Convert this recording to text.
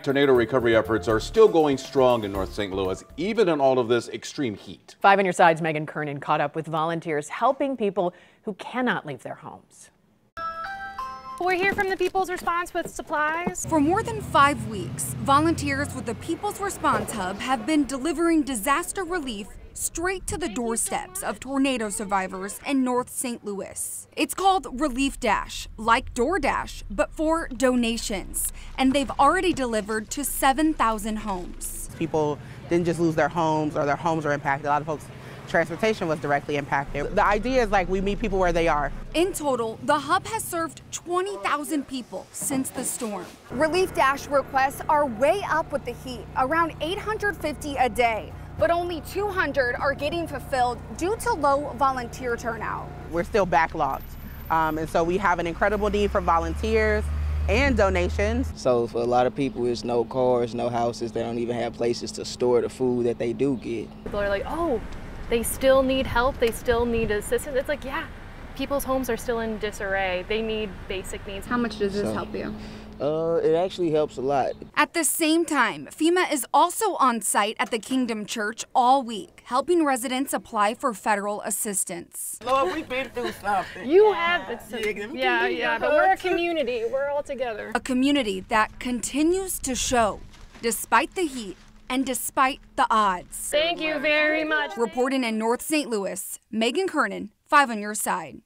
Tornado recovery efforts are still going strong in North St. Louis, even in all of this extreme heat. 5 on your side's Megan Kernan caught up with volunteers helping people who cannot leave their homes. We're here from the People's Response with supplies. For more than 5 weeks, volunteers with the People's Response Hub have been delivering disaster relief straight to the doorsteps of tornado survivors in North St. Louis. It's called Relief Dash, like DoorDash, but for donations. And they've already delivered to 7,000 homes. People didn't just lose their homes or their homes were impacted. A lot of folks' transportation was directly impacted. The idea is like we meet people where they are. In total, the hub has served 20,000 people since the storm. Relief Dash requests are way up with the heat, around 850 a day. But only 200 are getting fulfilled due to low volunteer turnout. We're still backlogged. And so we have an incredible need for volunteers and donations. So for a lot of people, it's no cars, no houses. They don't even have places to store the food that they do get. People are like, oh, they still need help. They still need assistance. It's like, yeah, people's homes are still in disarray. They need basic needs. How much does this help you? It actually helps a lot. At the same time, FEMA is also on site at the Kingdom Church all week, helping residents apply for federal assistance. Lord, we've been through something. You have, yeah, but we're a community. We're all together. A community that continues to show, despite the heat and despite the odds. Thank you very much. Reporting in North St. Louis, Megan Kernan, 5 on your side.